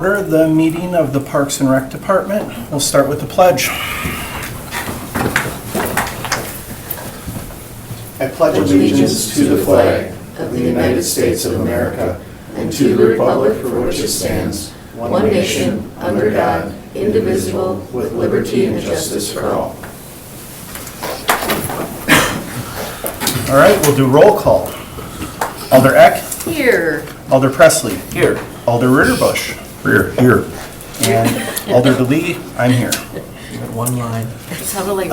Order the meeting of the Parks and Rec Department. We'll start with the pledge. I pledge allegiance to the flag of the United States of America and to the republic for which it stands, one nation, under God, indivisible, with liberty and justice for all. All right, we'll do roll call. Alder Eck? Here. Alder Presley? Here. Alder Ritterbusch? Here. And Alder DeLee? I'm here. One line. It sounded like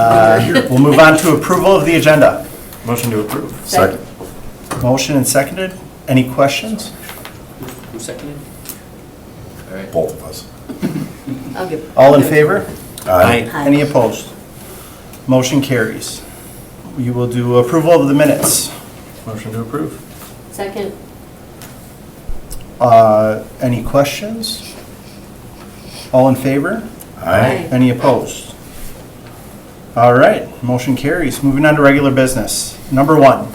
We'll move on to approval of the agenda. Motion to approve. Second. Motion and seconded. Any questions? Who seconded? All right. Both of us. I'll give. All in favor? Aye. Any opposed? Motion carries. We will do approval of the minutes. Motion to approve. Second. Any questions? All in favor? Aye. Any opposed? All right, motion carries. Moving on to regular business. Number 1,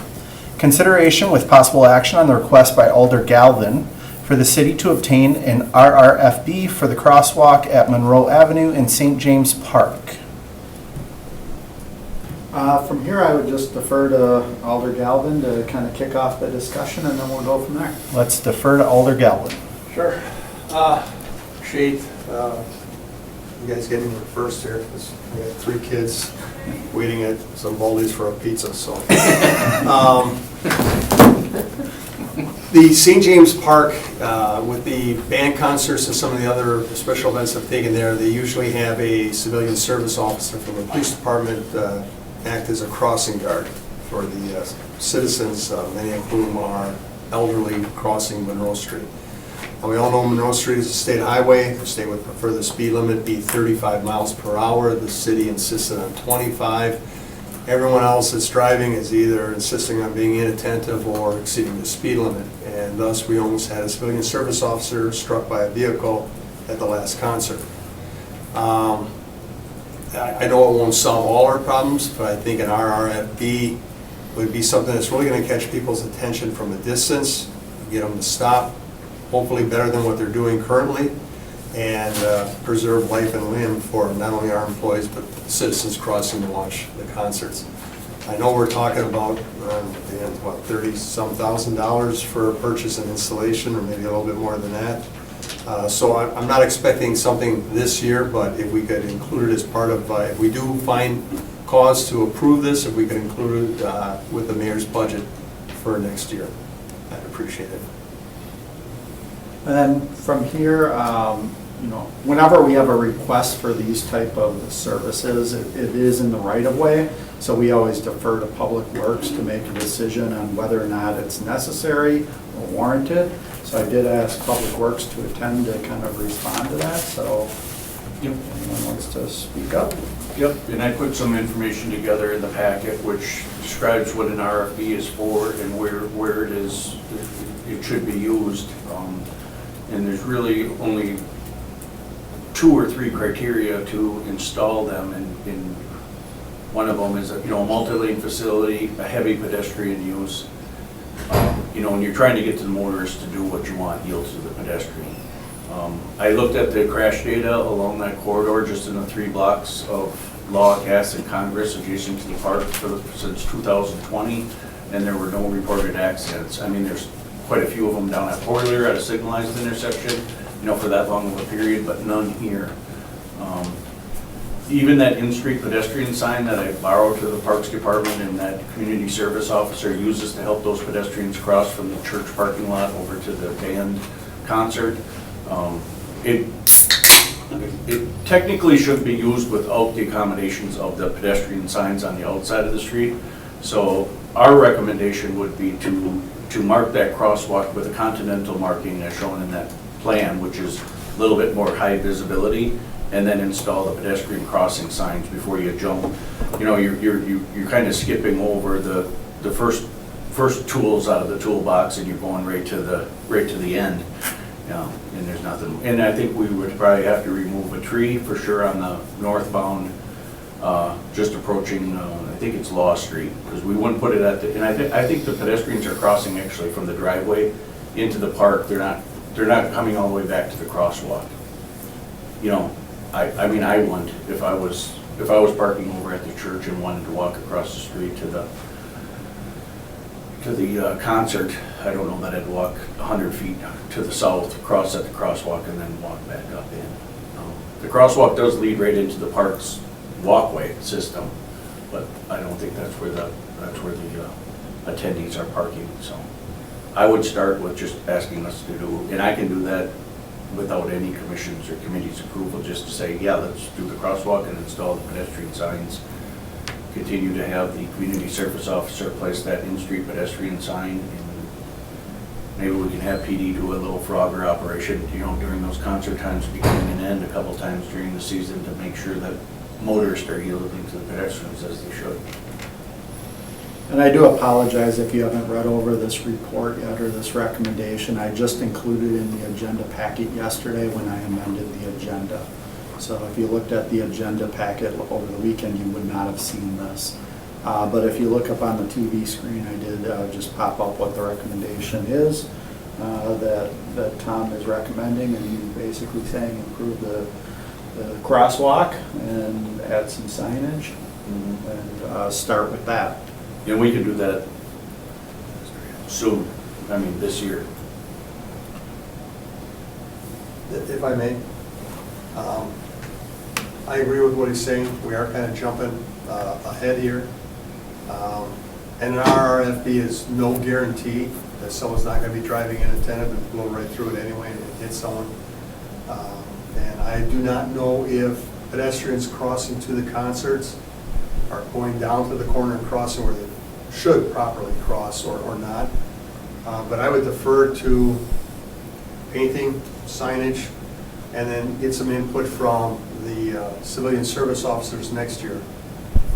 consideration with possible action on the request by Alder Galvin for the city to obtain an RRFB for the crosswalk at Monroe Avenue in St. James Park. From here, I would just defer to Alder Galvin to kind of kick off the discussion, and then we'll go from there. Let's defer to Alder Galvin. Sure. Appreciate you guys getting here first here, because we got 3 kids waiting at some Baldi's for a pizza, so. The St. James Park, with the band concerts and some of the other special events I've taken there, they usually have a civilian service officer from the police department act as a crossing guard for the citizens, many of whom are elderly crossing Monroe Street. We all know Monroe Street is a state highway. The state would prefer the speed limit be 35 miles per hour. The city insisted on 25. Everyone else that's driving is either insisting on being inattentive or exceeding the speed limit. And thus, we almost had a civilian service officer struck by a vehicle at the last concert. I know it won't solve all our problems, but I think an RRFB would be something that's really going to catch people's attention from a distance, get them to stop, hopefully better than what they're doing currently, and preserve life and limb for not only our employees, but citizens crossing to watch the concerts. I know we're talking about, what, $30-some thousand for purchase and installation, or maybe a little bit more than that. So I'm not expecting something this year, but if we could include it as part of, if we do find cause to approve this, if we could include it with the mayor's budget for next year, I'd appreciate it. And then from here, whenever we have a request for these type of services, it is in the right of way. So we always defer to Public Works to make a decision on whether or not it's necessary or warranted. So I did ask Public Works to attend to kind of respond to that, so if anyone wants to speak up. Yep, and I put some information together in the packet which describes what an RFB is for and where it is, it should be used. And there's really only 2 or 3 criteria to install them, and one of them is a multi-lane facility, a heavy pedestrian use. And you're trying to get to the motorists to do what you want, yield to the pedestrian. I looked at the crash data along that corridor just in the 3 blocks of Law, Cass, and Congress adjacent to the park since 2020, and there were no reported accidents. I mean, there's quite a few of them down at Porter at a signalized intersection, for that long of a period, but none here. Even that in-street pedestrian sign that I borrowed to the Parks Department and that community service officer uses to help those pedestrians cross from the church parking lot over to the band concert, it technically should be used without the accommodations of the pedestrian signs on the outside of the street. So our recommendation would be to mark that crosswalk with a continental marking as shown in that plan, which is a little bit more high visibility, and then install the pedestrian crossing signs before you jump. You're kind of skipping over the first tools out of the toolbox, and you're going right to the end. And there's nothing. And I think we would probably have to remove a tree for sure on the northbound, just approaching. I think it's Law Street, because we wouldn't put it at the. And I think the pedestrians are crossing actually from the driveway into the park. They're they're not coming all the way back to the crosswalk. You know, I mean, I wouldn't, if I was parking over at the church and wanted to walk across the street to the concert, I don't know that I'd walk 100 feet to the south, cross at the crosswalk, and then walk back up in. The crosswalk does lead right into the park's walkway system, but I don't think that's where the attendees are parking, so. I would start with just asking us to do, and I can do that without any commissions or committee's approval, just to say, yeah, let's do the crosswalk and install the pedestrian signs. Continue to have the community service officer place that in-street pedestrian sign. And maybe we can have PD do a little Frogger operation, you know, during those concert times, beginning and end, a couple times during the season to make sure that motorists are yielding to the pedestrians as they should. And I do apologize if you haven't read over this report yet or this recommendation. I just included in the agenda packet yesterday when I amended the agenda. So if you looked at the agenda packet over the weekend, you would not have seen this. But if you look up on the TV screen, I did just pop up what the recommendation is that Tom is recommending, and he's basically saying improve the crosswalk and add some signage and start with that. And we can do that soon, I mean, this year. If I may, I agree with what he's saying. We are kind of jumping ahead here. And an RRFB is no guarantee that someone's not going to be driving inattentive and blow right through it anyway and hit someone. And I do not know if pedestrians crossing to the concerts are going down to the corner and crossing where they should properly cross or not. But I would defer to painting, signage, and then get some input from the civilian service officers next year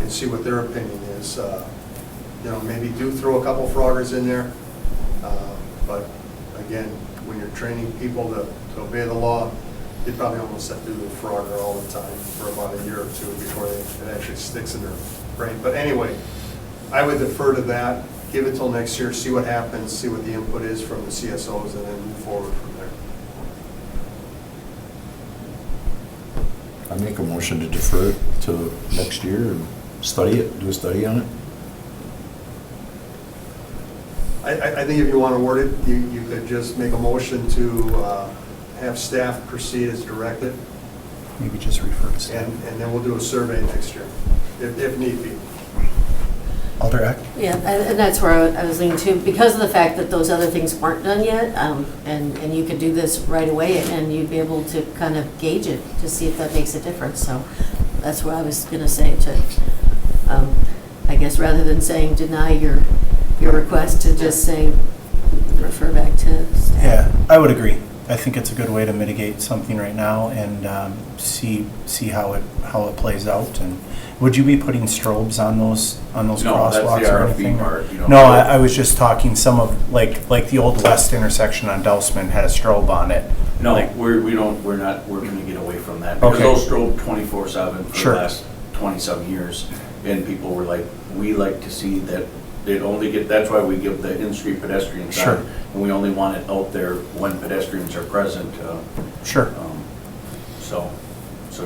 and see what their opinion is. You know, maybe do throw a couple Froggers in there. But again, when you're training people to obey the law, they probably almost have to do the Frogger all the time for about a year or two before it actually sticks in their brain. But anyway, I would defer to that, give it till next year, see what happens, see what the input is from the CSOs, and then move forward from there. I make a motion to defer it to next year and study it, do a study on it. I think if you want to word it, you could just make a motion to have staff proceed as directed, Maybe just refer to staff. and then we'll do a survey next year, if need be. Alder Eck? Yeah, and that's where I was leaning to, because of the fact that those other things weren't done yet, and you could do this right away, and you'd be able to kind of gauge it to see if that makes a difference. So that's what I was gonna say to, I guess, rather than saying deny your request, to just say refer back to staff. Yeah, I would agree. I think it's a good way to mitigate something right now and see how it plays out. And would you be putting strobes on those No, that's crosswalks the or RFB anything? part, you know. No, I was just talking some of like the old west intersection on Dousman had a strobe on it. No, Like, we're not, we're gonna get away from that. Because Okay. those strobe 24/7 for Sure. the last 20-some years. And people were like, we like to see that it only that's why we give the in-street pedestrian sign. Sure. And we only want it out there when pedestrians are present. Sure. So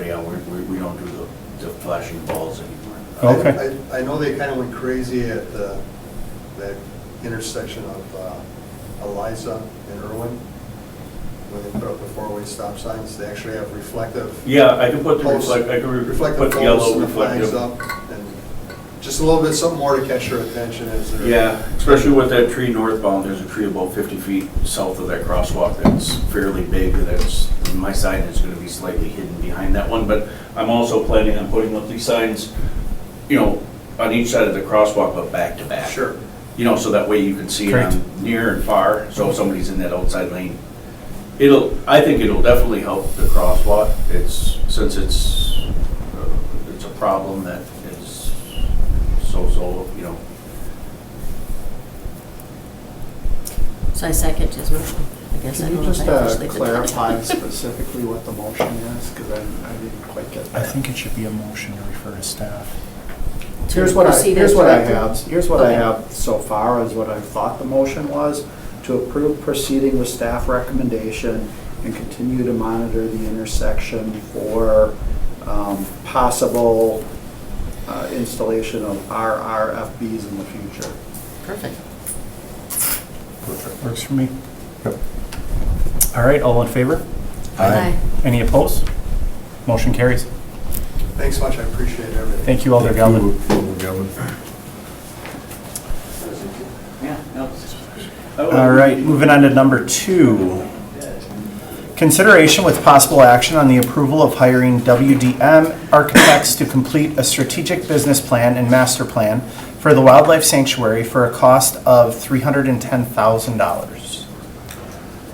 yeah, we don't do the flashing balls anymore. Okay. I know they kind of went crazy at that intersection of Eliza and Irwin, when they put up the four-way stop signs. They actually have reflective Yeah, I can put the posts, reflective put posts yellow and the flags reflective. up, and just a little bit, something more to catch your attention as they're. Yeah, especially with that tree northbound, there's a tree about 50 feet south of that crosswalk that's fairly big, my sign is gonna be slightly hidden behind that one, but I'm also planning on putting up these signs, you know, on each side of the crosswalk, but back to back. Sure. You know, so that way you can see it Great. on near and far, so if somebody's in that outside lane. I think it'll definitely help the crosswalk, since it's a problem that is so, you know. So I second his motion. I guess I Can don't you know if just I actually did that. clarify specifically what the motion is? Because I didn't quite get that. I think it should be a motion to refer to staff. To Here's what proceed I as directed? have. Here's what I Okay. have so far is what I thought the motion was, to approve proceeding with staff recommendation and continue to monitor the intersection for possible installation of RRFBs in the future. Perfect. Works for me. All right, all in favor? Aye. Any opposed? Motion carries. Thanks much, I appreciate everything. Thank you, Alder Galvin. Alder Galvin. All right, moving on to number 2. Consideration with possible action on the approval of hiring WDM Architects to complete a strategic business plan and master plan for the Wildlife Sanctuary for a cost of $310,000.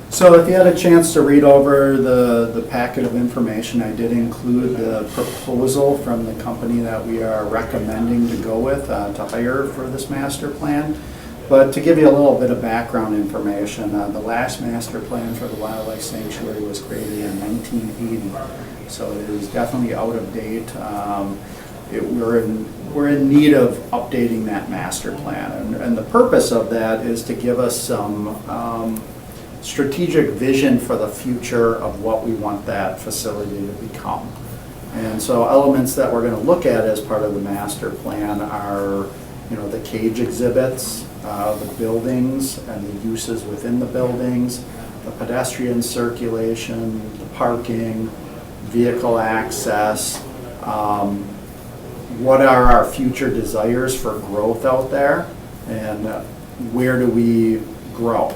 So if you had a chance to read over the packet of information, I did include the proposal from the company that we are recommending to go with to hire for this master plan. But to give you a little bit of background information, the last master plan for the Wildlife Sanctuary was created in 1980. So it is definitely out of date. We're in need of updating that master plan. And the purpose of that is to give us some strategic vision for the future of what we want that facility to become. And so elements that we're going to look at as part of the master plan are, the cage exhibits, the buildings and the uses within the buildings, the pedestrian circulation, the parking, vehicle access, what are our future desires for growth out there, and where do we grow.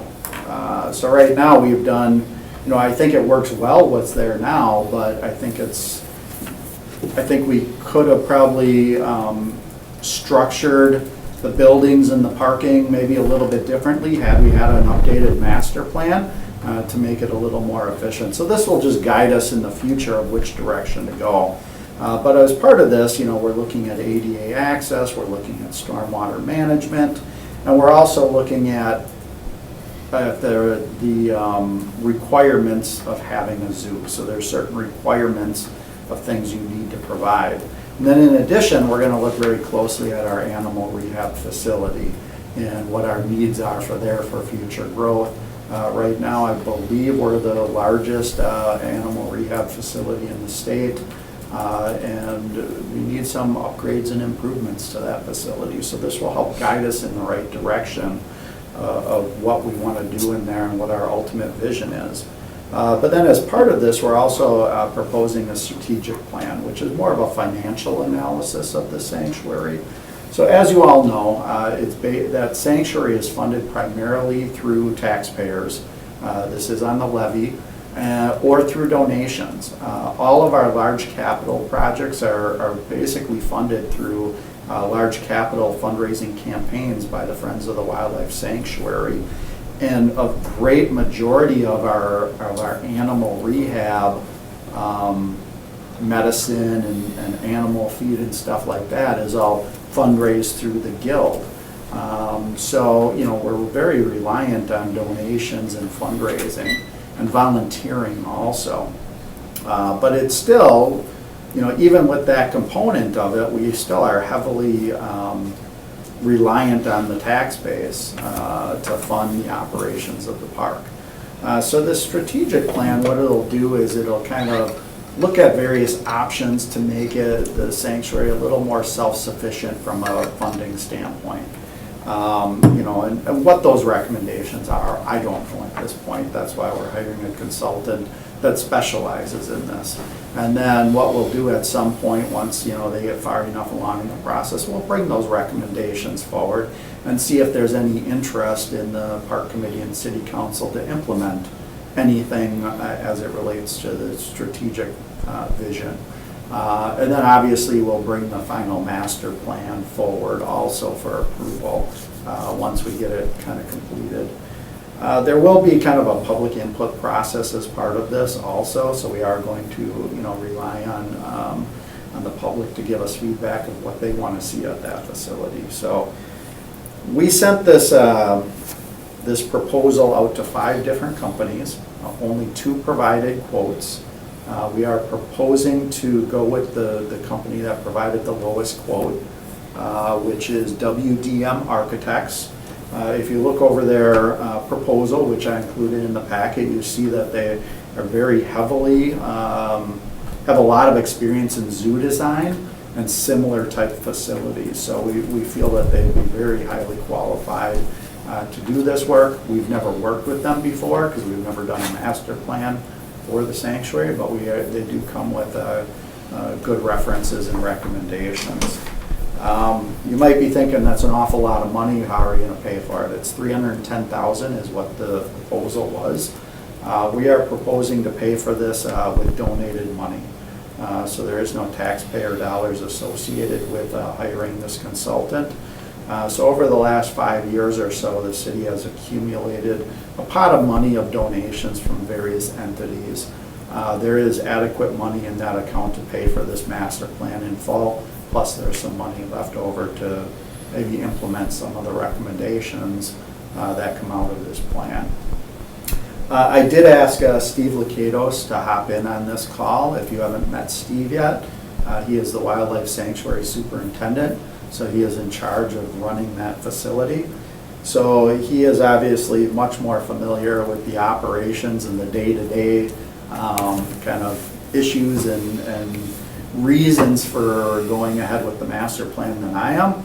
So right now we've done, I think it works well what's there now, but I think we could have probably structured the buildings and the parking maybe a little bit differently had we had an updated master plan to make it a little more efficient. So this will just guide us in the future of which direction to go. But as part of this, we're looking at ADA access, we're looking at stormwater management, and we're also looking at the requirements of having a zoo. So there's certain requirements of things you need to provide. And then in addition, we're going to look very closely at our animal rehab facility and what our needs are for future growth. Right now, I believe we're the largest animal rehab facility in the state, and we need some upgrades and improvements to that facility. So this will help guide us in the right direction of what we want to do in there and what our ultimate vision is. But then as part of this, we're also proposing a strategic plan, which is more of a financial analysis of the sanctuary. So as you all know, that sanctuary is funded primarily through taxpayers. This is on the levy, or through donations. All of our large capital projects are basically funded through large capital fundraising campaigns by the Friends of the Wildlife Sanctuary. And a great majority of our animal rehab medicine and animal feed and stuff like that is all fundraised through the guild. So we're very reliant on donations and fundraising and volunteering also. But it's still, even with that component of it, we still are heavily reliant on the tax base to fund the operations of the park. So this strategic plan, what it'll do is it'll kind of look at various options to make the sanctuary a little more self-sufficient from a funding standpoint. And what those recommendations are, I don't know at this point. That's why we're hiring a consultant that specializes in this. And then what we'll do at some point, once they get far enough along in the process, we'll bring those recommendations forward and see if there's any interest in the park committee and city council to implement anything as it relates to the strategic vision. And then obviously we'll bring the final master plan forward also for approval once we get it kind of completed. There will be kind of a public input process as part of this also, so we are going to rely on the public to give us feedback of what they want to see at that facility. So we sent this this proposal out to 5 different companies. Only 2 provided quotes. We are proposing to go with the company that provided the lowest quote, which is WDM Architects. If you look over their proposal, which I included in the packet, you see that they are very heavily, have a lot of experience in zoo design and similar type facilities. So we feel that they'd be very highly qualified to do this work. We've never worked with them before because we've never done a master plan for the sanctuary, but they do come with good references and recommendations. You might be thinking that's an awful lot of money, how are you gonna pay for it? It's $310,000 is what the proposal was. We are proposing to pay for this with donated money. So there is no taxpayer dollars associated with hiring this consultant. So over the last 5 years or so, the city has accumulated a pot of money of donations from various entities. There is adequate money in that account to pay for this master plan in full, plus there's some money left over to maybe implement some of the recommendations that come out of this plan. I did ask Steve Lakatos to hop in on this call. If you haven't met Steve yet, he is the Wildlife Sanctuary Superintendent, so he is in charge of running that facility. So he is obviously much more familiar with the operations and the day-to-day kind of issues and reasons for going ahead with the master plan than I am.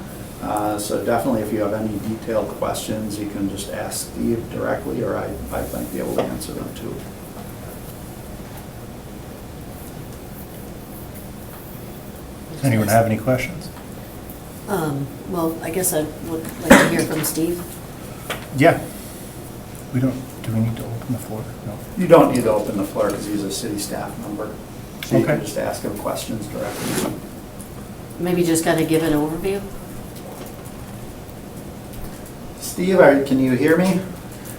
So definitely, if you have any detailed questions, you can just ask Steve directly, or I might be able to answer them too. Does anyone have any questions? Well, I guess I would like to hear from Steve. Yeah. Do we need to open the floor? No. You don't need to open the floor because he's a city staff member. So you can Okay. just ask him questions directly. Maybe just kind of give an overview? Steve, can you hear me?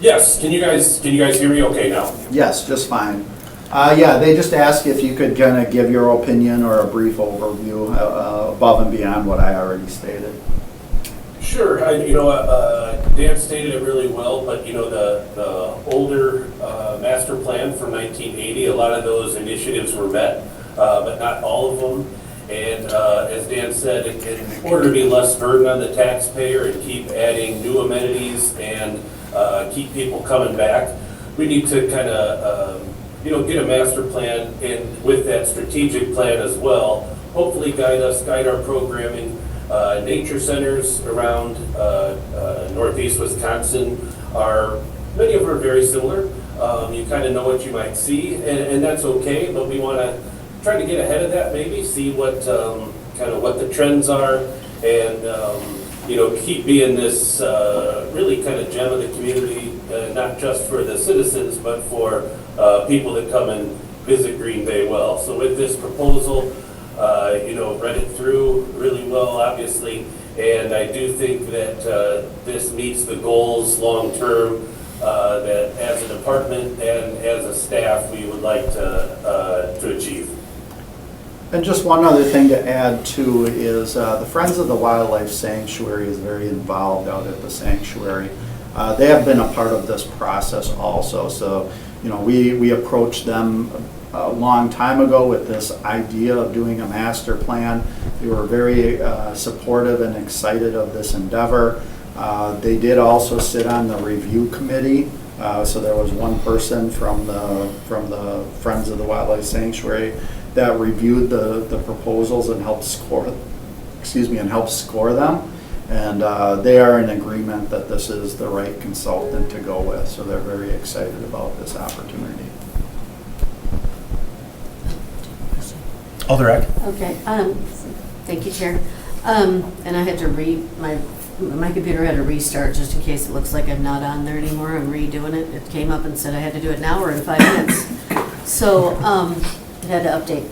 Yes, can you guys hear me okay now? Yes, just fine. Yeah, they just asked if you could kind of give your opinion or a brief overview above and beyond what I already stated. Sure, Dan stated it really well, but the older master plan from 1980, a lot of those initiatives were met, but not all of them. And as Dan said, in order to be less burden on the taxpayer and keep adding new amenities and keep people coming back, we need to kind of get a master plan, and with that strategic plan as well, hopefully guide our programming. Nature centers around northeast Wisconsin many of them are very similar. You kind of know what you might see, and that's okay, but we want to try to get ahead of that, maybe see what what the trends are, and keep being this really kind of gem of the community, not just for the citizens, but for people that come and visit Green Bay well. So with this proposal, read it through really well, obviously, and I do think that this meets the goals long-term that as a department and as a staff we would like to achieve. And just one other thing to add too is the Friends of the Wildlife Sanctuary is very involved out at the sanctuary. They have been a part of this process also. So, we approached them a long time ago with this idea of doing a master plan. They were very supportive and excited of this endeavor. They did also sit on the review committee. So there was one person from the Friends of the Wildlife Sanctuary that reviewed the proposals and helped score them. And they are in agreement that this is the right consultant to go with. So they're very excited about this opportunity. Alderek? Okay, thank you, Chair. And I had to my computer had to restart just in case it looks like I'm not on there anymore. I'm redoing it. It came up and said I had to do it now or in 5 minutes. So it had to update.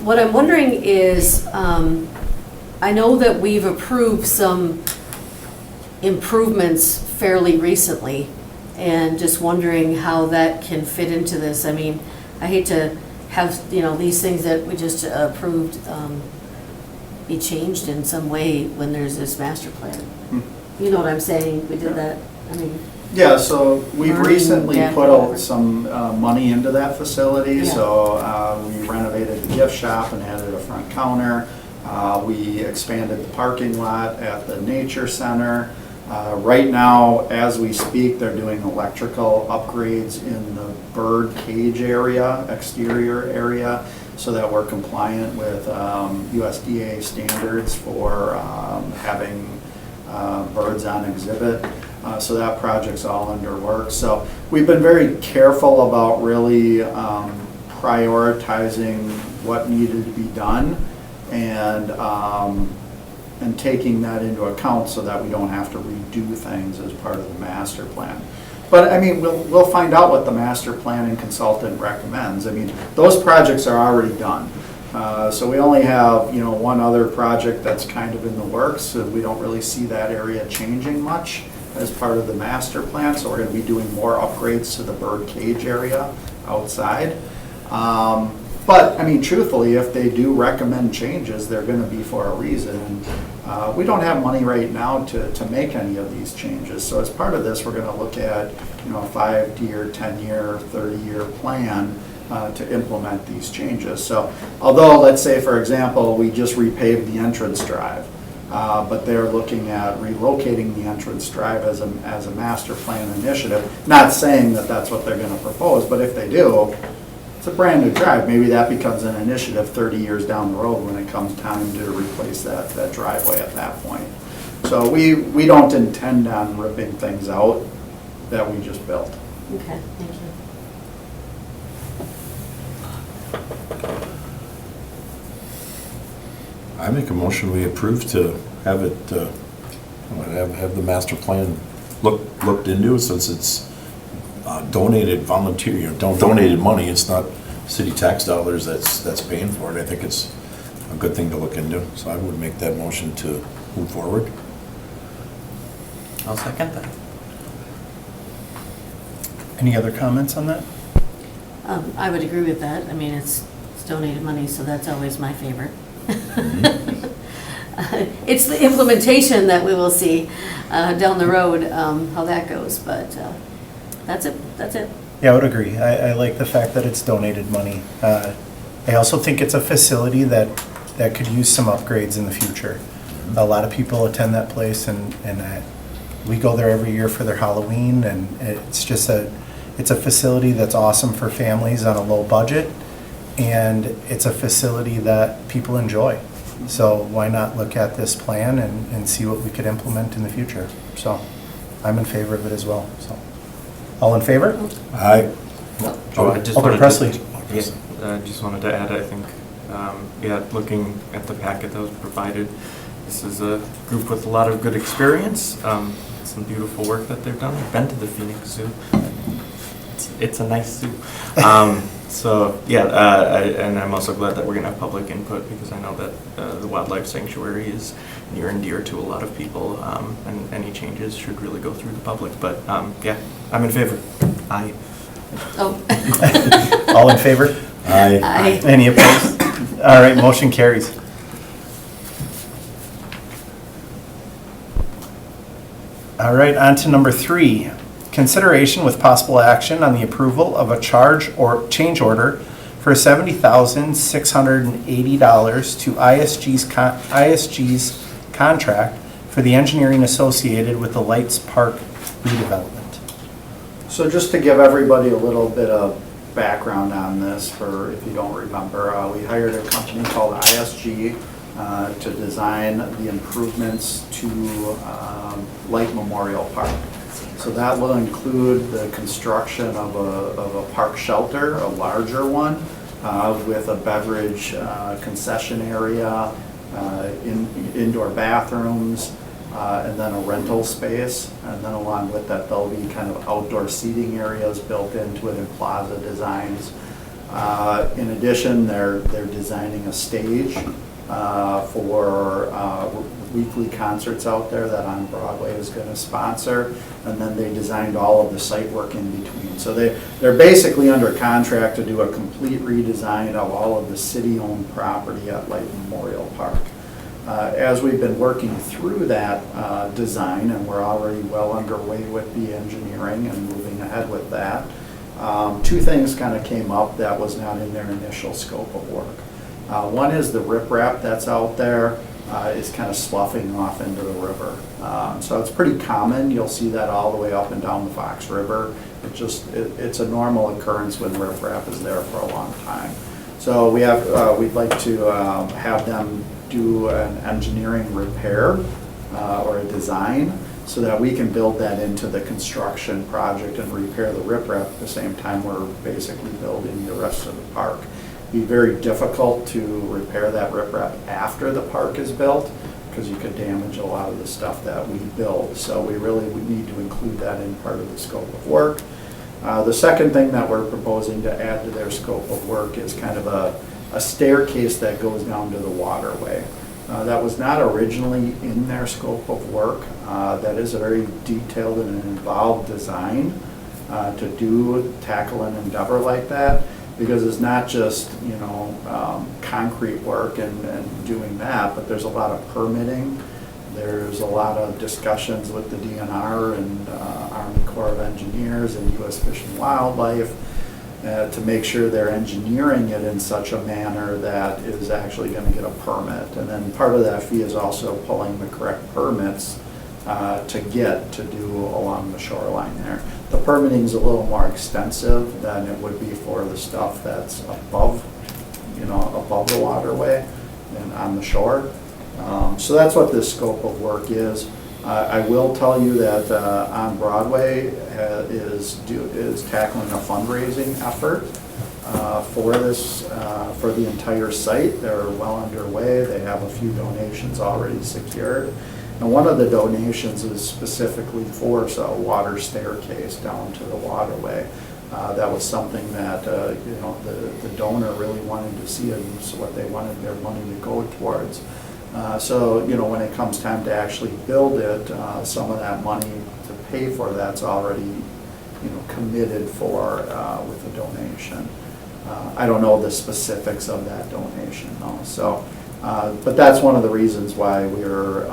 What I'm wondering is, I know that we've approved some improvements fairly recently, and just wondering how that can fit into this. I mean, I hate to have, these things that we just approved be changed in some way when there's this master plan. You know what I'm saying? We did that, Yeah, so we've Learning recently deck, put whatever. out some money into that facility. Yeah. So we renovated the gift shop and added a front counter. We expanded the parking lot at the nature center. Right now, as we speak, they're doing electrical upgrades in the bird cage area, exterior area, so that we're compliant with USDA standards for having birds on exhibit. So that project's all under work. So we've been very careful about really prioritizing what needed to be done and taking that into account so that we don't have to redo things as part of the master plan. But I mean, we'll find out what the master planning consultant recommends. I mean, those projects are already done. So we only have, one other project that's kind of in the works. So we don't really see that area changing much as part of the master plan. So we're going to be doing more upgrades to the bird cage area outside. But, I mean, truthfully, if they do recommend changes, they're going to be for a reason. We don't have money right now to make any of these changes. So as part of this, we're going to look at, a 5-year, 10-year, 30-year plan to implement these changes. So although, let's say, for example, we just repaved the entrance drive, but they're looking at relocating the entrance drive as a master plan initiative, not saying that that's what they're going to propose, but if they do, it's a brand new drive. Maybe that becomes an initiative 30 years down the road when it comes time to replace that driveway at that point. So we don't intend on ripping things out that we just built. Okay, thank you. I make a motion we approve to have it, have the master plan looked into, since it's donated volunteer, donated money. It's not city tax dollars that's paying for it. I think it's a good thing to look into. So I would make that motion to move forward. I'll second that. Any other comments on that? I would agree with that. I mean, it's donated money, so that's always my favorite. It's the implementation that we will see down the road, how that goes, but that's it. Yeah, I would agree. I like the fact that it's donated money. I also think it's a facility that could use some upgrades in the future. A lot of people attend that place, and we go there every year for their Halloween, and it's just it's a facility that's awesome for families on a low budget, and it's a facility that people enjoy. So why not look at this plan and see what we could implement in the future? So I'm in favor of it as well, so. All in favor? Aye. I just Alder wanted Presley. I just wanted to add, I think, looking at the packet that was provided, this is a group with a lot of good experience, some beautiful work that they've done. I've been to the Phoenix Zoo. It's a nice zoo. And I'm also glad that we're going to have public input, because I know that the wildlife sanctuary is near and dear to a lot of people, and any changes should really go through the public. But I'm in favor. Aye. Oh. All in favor? Aye. Aye. Any opposed? All right, motion carries. All right, on to number 3. Consideration with possible action on the approval of a change order for $70,680 to ISG's contract for the engineering associated with the Lights Park redevelopment. So just to give everybody a little bit of background on this, for if you don't remember, we hired a company called ISG to design the improvements to Light Memorial Park. So that will include the construction of a park shelter, a larger one, with a beverage concession area, indoor bathrooms, and then a rental space. And then along with that, there'll be kind of outdoor seating areas built into it in plaza designs. In addition, they're designing a stage for weekly concerts out there that On Broadway is going to sponsor, and then they designed all of the site work in between. So they're basically under contract to do a complete redesign of all of the city-owned property at Light Memorial Park. As we've been working through that design, and we're already well underway with the engineering and moving ahead with that, 2 things kind of came up that was not in their initial scope of work. One is the riprap that's out there. is kind of sloughing off into the river. So it's pretty common. You'll see that all the way up and down the Fox River. It's a normal occurrence when riprap is there for a long time. So we'd like to have them do an engineering repair or a design so that we can build that into the construction project and repair the riprap at the same time we're basically building the rest of the park. It'd be very difficult to repair that riprap after the park is built because you could damage a lot of the stuff that we build. So we really would need to include that in part of the scope of work. The second thing that we're proposing to add to their scope of work is kind of a staircase that goes down to the waterway. That was not originally in their scope of work. That is a very detailed and involved design to tackle an endeavor like that, because it's not just, concrete work and doing that, but there's a lot of permitting. There's a lot of discussions with the DNR and Army Corps of Engineers and U.S. Fish and Wildlife to make sure they're engineering it in such a manner that is actually going to get a permit. And then part of that fee is also pulling the correct permits to do along the shoreline there. The permitting is a little more extensive than it would be for the stuff that's above the waterway and on the shore. So that's what this scope of work is. I will tell you that On Broadway is tackling a fundraising effort for this, for the entire site. They're well underway. They have a few donations already secured. And one of the donations is specifically for a water staircase down to the waterway. That was something that the donor really wanted to see, and it's what they wanted their money to go towards. So when it comes time to actually build it, some of that money to pay for that's already committed for with a donation. I don't know the specifics of that donation though. So, but that's one of the reasons why we're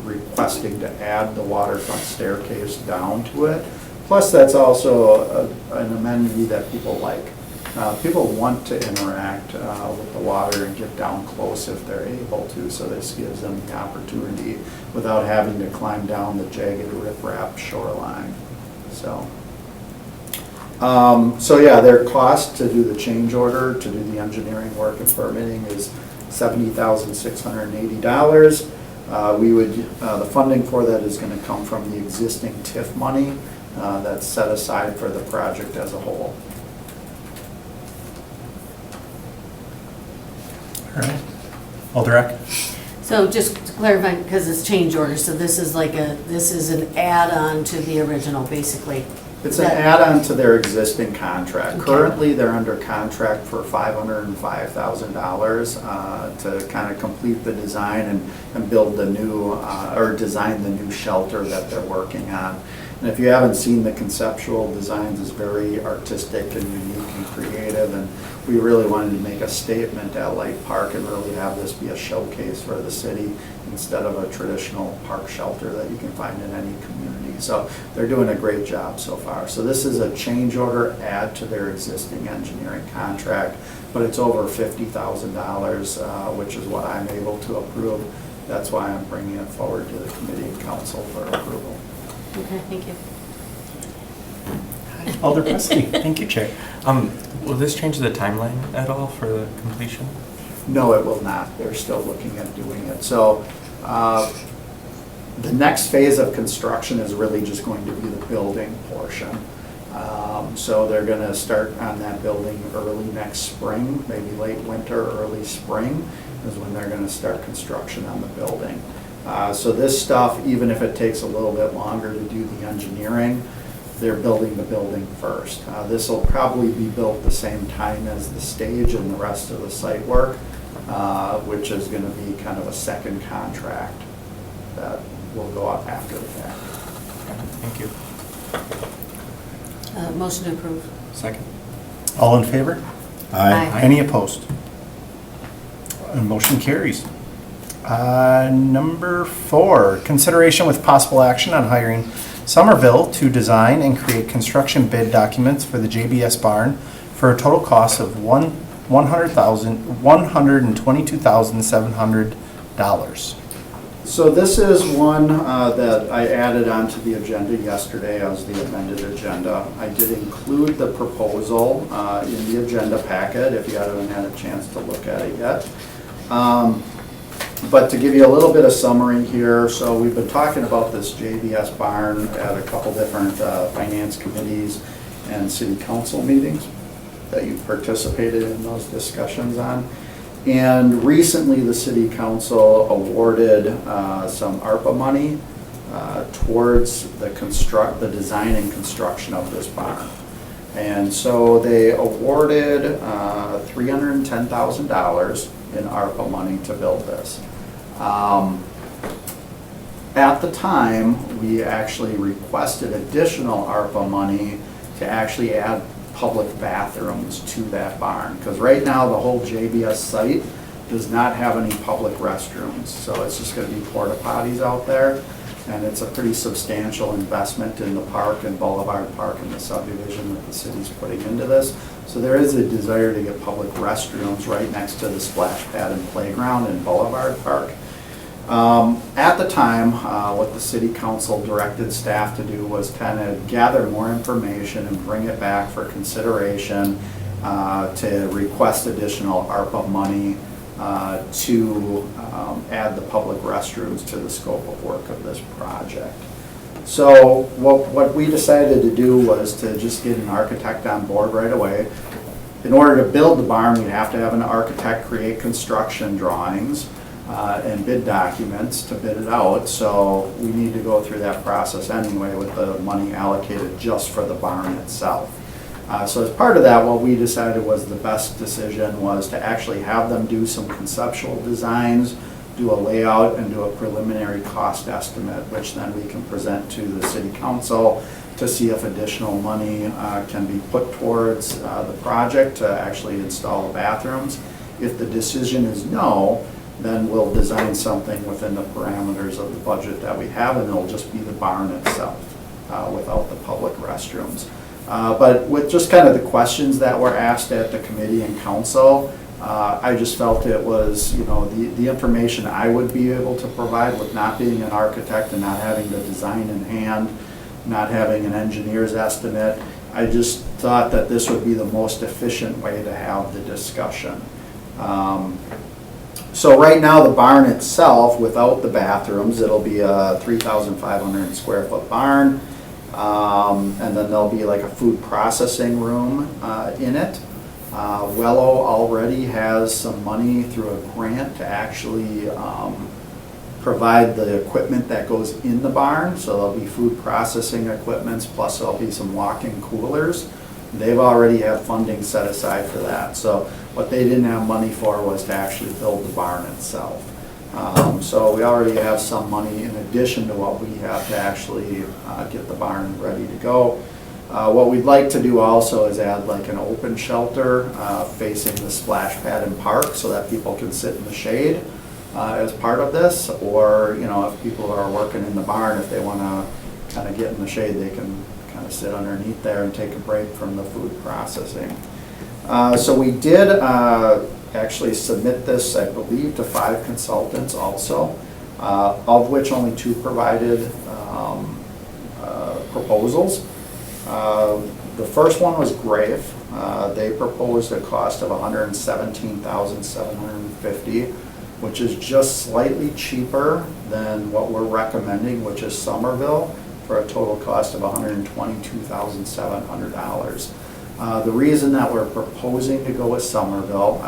requesting to add the waterfront staircase down to it. Plus, that's also an amenity that people like. People want to interact with the water and get down close if they're able to, so this gives them the opportunity without having to climb down the jagged riprap shoreline. So yeah, their cost to do the change order, to do the engineering work and permitting is $70,680. The funding for that is going to come from the existing TIF money that's set aside for the project as a whole. All right. Alderek? So just to clarify, because it's change order, so this is an add-on to the original, basically. It's an add-on to their existing contract. Okay. Currently, they're under contract for $505,000 to kind of complete the design and build the new, or design the new shelter that they're working on. And if you haven't seen the conceptual designs, it's very artistic and unique and creative, and we really wanted to make a statement at Light Park and really have this be a showcase for the city instead of a traditional park shelter that you can find in any community. So they're doing a great job so far. So this is a change order add to their existing engineering contract, but it's over $50,000, which is what I'm able to approve. That's why I'm bringing it forward to the committee and council for approval. Okay, thank you. Alder Presti? Thank you, Chair. Will this change the timeline at all for the completion? No, it will not. They're still looking at doing it. So the next phase of construction is really just going to be the building portion. So they're going to start on that building early next spring, maybe late winter, early spring is when they're going to start construction on the building. So this stuff, even if it takes a little bit longer to do the engineering, they're building the building first. This will probably be built the same time as the stage and the rest of the site work, which is going to be kind of a second contract that will go up after the fact. Thank you. Motion to approve. Second. All in favor? Aye. Any opposed? Motion carries. Number 4, consideration with possible action on hiring Somerville to design and create construction bid documents for the JBS barn for a total cost of $122,700. So this is one that I added onto the agenda yesterday as the amended agenda. I did include the proposal in the agenda packet, if you haven't had a chance to look at it yet. But to give you a little bit of summary here, so we've been talking about this JBS barn at a couple different finance committees and city council meetings that you've participated in those discussions on. And recently, the city council awarded some ARPA money towards the design and construction of this barn. And so they awarded $310,000 in ARPA money to build this. At the time, we actually requested additional ARPA money to actually add public bathrooms to that barn. Because right now, the whole JBS site does not have any public restrooms. So it's just gonna be porta potties out there. And it's a pretty substantial investment in the park and Boulevard Park and the subdivision that the city's putting into this. So there is a desire to get public restrooms right next to the splash pad and playground in Boulevard Park. At the time, what the city council directed staff to do was kind of gather more information and bring it back for consideration to request additional ARPA money to add the public restrooms to the scope of work of this project. So what we decided to do was to just get an architect on board right away. In order to build the barn, we'd have to have an architect create construction drawings and bid documents to bid it out. So we need to go through that process anyway with the money allocated just for the barn itself. So as part of that, what we decided was the best decision was to actually have them do some conceptual designs, do a layout, and do a preliminary cost estimate, which then we can present to the city council to see if additional money can be put towards the project to actually install the bathrooms. If the decision is no, then we'll design something within the parameters of the budget that we have, and it'll just be the barn itself without the public restrooms. But with just kind of the questions that were asked at the committee and council, I just felt it was, the information I would be able to provide with not being an architect and not having the design in hand, not having an engineer's estimate. I just thought that this would be the most efficient way to have the discussion. So right now, the barn itself, without the bathrooms, it'll be a 3,500 square foot barn. And then there'll be like a food processing room in it. Wello already has some money through a grant to actually provide the equipment that goes in the barn. So there'll be food processing equipments, plus there'll be some walk-in coolers. They've already had funding set aside for that. So what they didn't have money for was to actually build the barn itself. So we already have some money in addition to what we have to actually get the barn ready to go. What we'd like to do also is add like an open shelter facing the splash pad and park so that people can sit in the shade as part of this. Or, if people are working in the barn, if they want to kind of get in the shade, they can kind of sit underneath there and take a break from the food processing. So we did actually submit this, I believe, to 5 consultants also, of which only 2 provided proposals. The first one was Grave. They proposed a cost of $117,750, which is just slightly cheaper than what we're recommending, which is Somerville, for a total cost of $122,700. The reason that we're proposing to go with Somerville,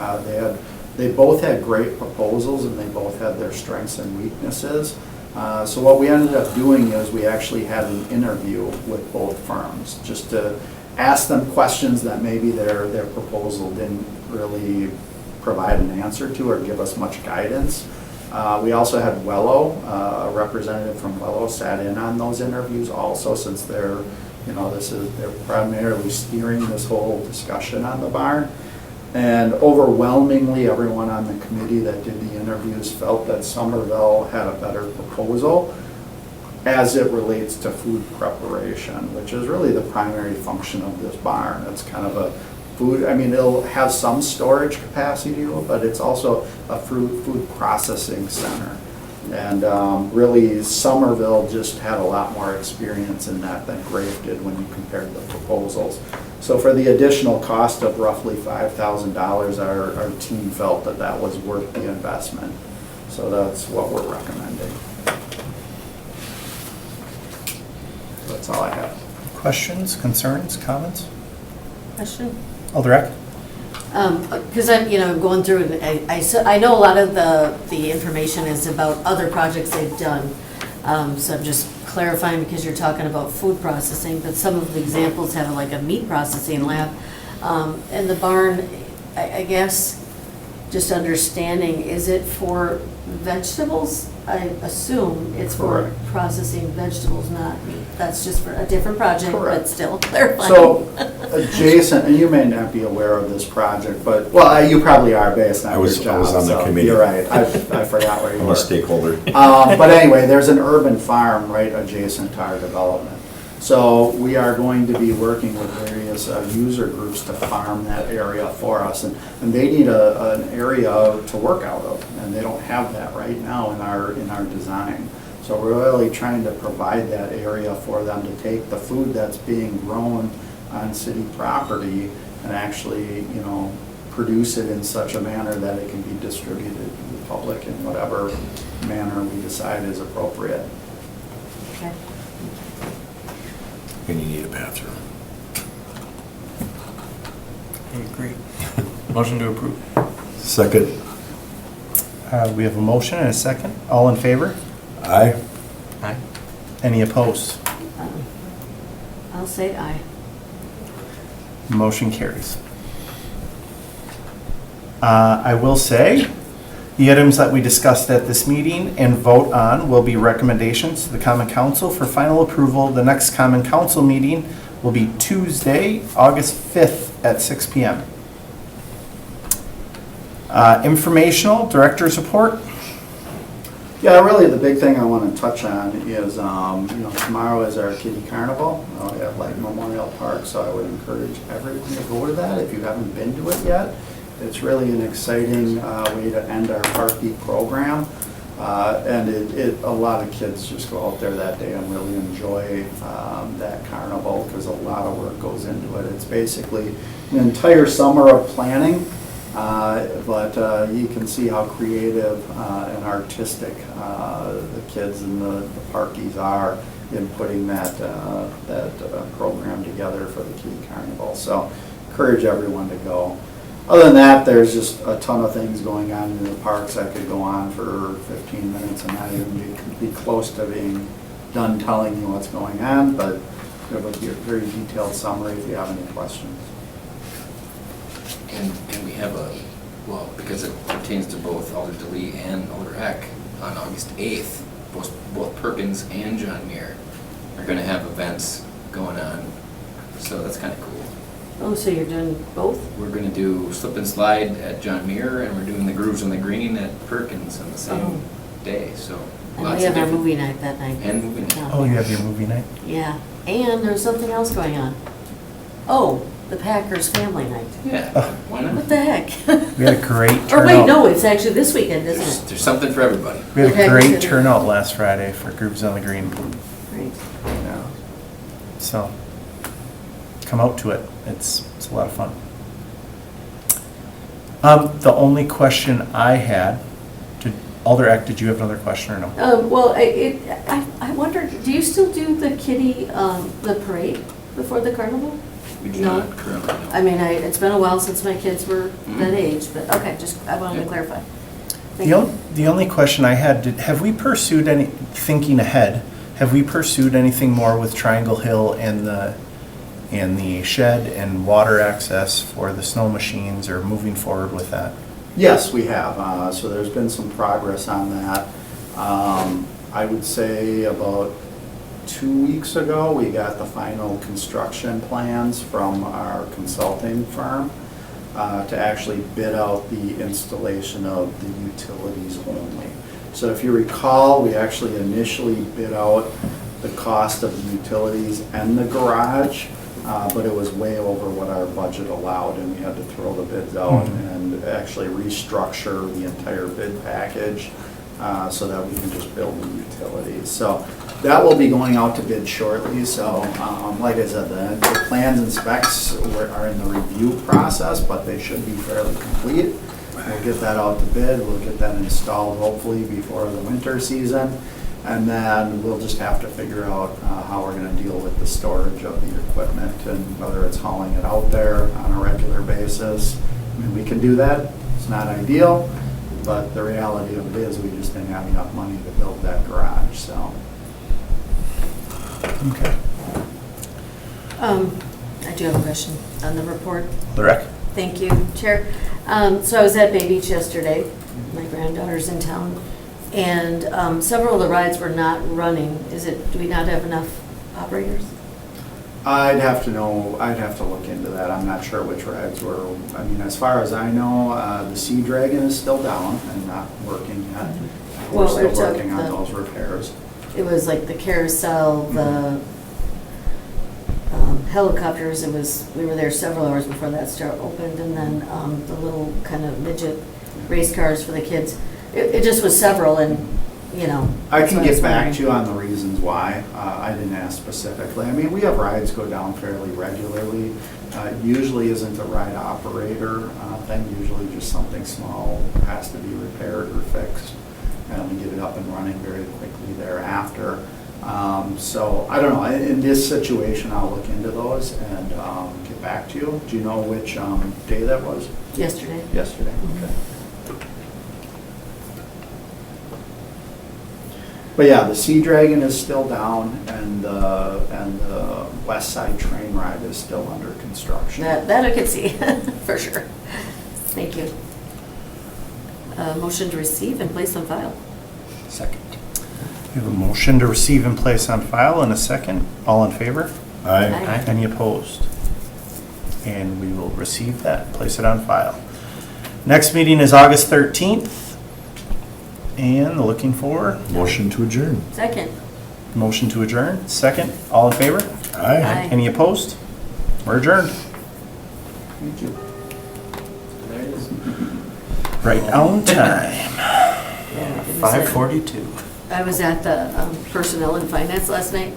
they both had great proposals and they both had their strengths and weaknesses. So what we ended up doing is we actually had an interview with both firms just to ask them questions that maybe their proposal didn't really provide an answer to or give us much guidance. We also had Wello, a representative from Wello sat in on those interviews also, since they're primarily steering this whole discussion on the barn. And overwhelmingly, everyone on the committee that did the interviews felt that Somerville had a better proposal as it relates to food preparation, which is really the primary function of this barn. It's kind of a food, it'll have some storage capacity to it, but it's also a food processing center. And really, Somerville just had a lot more experience in that than Grave did when you compared the proposals. So for the additional cost of roughly $5,000, our team felt that that was worth the investment. So that's what we're recommending. That's all I have. Questions, concerns, comments? Question? Alder Eck? Because I'm, going through, and I know a lot of the information is about other projects they've done. So I'm just clarifying because you're talking about food processing, but some of the examples have like a meat processing lab. And the barn, I guess, just understanding, is it for vegetables? I assume it's for Correct. processing vegetables, not meat. That's just for a different project, but Correct. still clarifying. So adjacent, and you may not be aware of this project, but, well, you probably are based on I your was job. on the so committee. You're right. I forgot where you I'm were. a stakeholder. But anyway, there's an urban farm right adjacent to our development. So we are going to be working with various user groups to farm that area for us. And they need an area to work out of, and they don't have that right now in our design. So we're really trying to provide that area for them to take the food that's being grown on city property and actually, produce it in such a manner that it can be distributed to the public in whatever manner we decide is appropriate. Okay. And you need a bathroom. I agree. Motion to approve. Second, We have a motion and a second. All in favor? aye. Aye. Any opposed? I'll say aye. Motion carries. I will say, the items that we discussed at this meeting and vote on will be recommendations to the Common Council for final approval. The next Common Council meeting will be Tuesday, August 5th at 6 p.m. Informational, director's report. Yeah, really the big thing I want to touch on is, tomorrow is our Kitty Carnival. We have like Memorial Park, so I would encourage everyone to go to that if you haven't been to it yet. It's really an exciting way to end our Parky program. And a lot of kids just go out there that day and really enjoy that carnival because a lot of work goes into it. It's basically an entire summer of planning, but you can see how creative and artistic the kids and the Parkies are in putting that program together for the Kitty Carnival. So encourage everyone to go. Other than that, there's just a ton of things going on in the parks. I could go on for 15 minutes and not even be close to being done telling you what's going on, but it'll be a very detailed summary if you have any questions. And we have because it pertains to both Alder DeLee and Alder Eck, on August 8th, both Perkins and John Muir are going to have events going on, so that's kind of cool. Oh, so you're doing both? We're going to do slip and slide at John Muir, and we're doing the Grooves on the Green at Perkins on the same day, so And lots we of have our different- movie night that night. And movie night. Yeah. Oh, you have your movie night? Yeah, and there's something else going on. Oh, the Packers family night. Yeah, why not? What the heck? We had a great turnout. Or wait, no, it's actually this weekend, isn't There's, it? there's something for everybody. We had Okay, a great consider- turnout last Friday for Groups on the Green. Great. Yeah. So, come out to it. It's a lot of fun. The only question I had, Alder Eck, did you have another question or no? Well, I wondered, do you still do the kitty, the parade before the carnival? We do No. not currently know. I mean, it's been a while since my kids were Mm-hmm. that age, but okay, I wanted to Yeah. clarify. Thank The, you. the only question I had, have we pursued thinking ahead, have we pursued anything more with Triangle Hill and the shed and water access for the snow machines, or moving forward with that? Yes, we have. So there's been some progress on that. I would say about 2 weeks ago, we got the final construction plans from our consulting firm to actually bid out the installation of the utilities only. So if you recall, we actually initially bid out the cost of the utilities and the garage, but it was way over what our budget allowed, and we had to throw the bids out and actually restructure the entire bid package so that we can just build the utilities. So that will be going out to bid shortly, so like I said, the plans and specs are in the review process, but they should be fairly complete. We'll get that out to bid, we'll get that installed hopefully before the winter season, and then we'll just have to figure out how we're gonna deal with the storage of the equipment and whether it's hauling it out there on a regular basis. I mean, we can do that, it's not ideal, but the reality of it is we just didn't have enough money to build that garage, so. Okay. I do have a question on the report. Lorek? Thank you, Chair. So I was at Bay Beach yesterday, my granddaughter's in town, and several of the rides were not running. Do we not have enough operators? I'd have to look into that. I'm not sure which rides were, I mean, as far as I know, the Sea Dragon is still down and not working yet. We're Well, still it's working on the- those repairs. It was like the carousel, the helicopters, we were there several hours before that opened, and then the little kind of midget race cars for the kids. It just was several, and, you know. I that's can what was get back wondering. to you on the reasons why. I didn't ask specifically. I mean, we have rides go down fairly regularly. It usually isn't a ride operator thing, usually just something small has to be repaired or fixed. And we get it up and running very quickly thereafter. So I don't know, in this situation, I'll look into those and get back to you. Do you know which day that was? Yesterday. Yesterday, okay. But yeah, the Sea Dragon is still down and the West Side Train Ride is still under construction. That I could see, for sure. Thank you. Motion to receive and place on file. Second. We have a motion to receive and place on file in a second. All in favor? Aye. Any opposed? And we will receive that, place it on file. Next meeting is August 13th. And looking for Motion to adjourn. Second. motion to adjourn. Second, all in favor? Aye. Any opposed? We're adjourned. Thank you. There it is. Right on time. Yeah, it was at- 5:42. I was at the Personnel and Finance last night,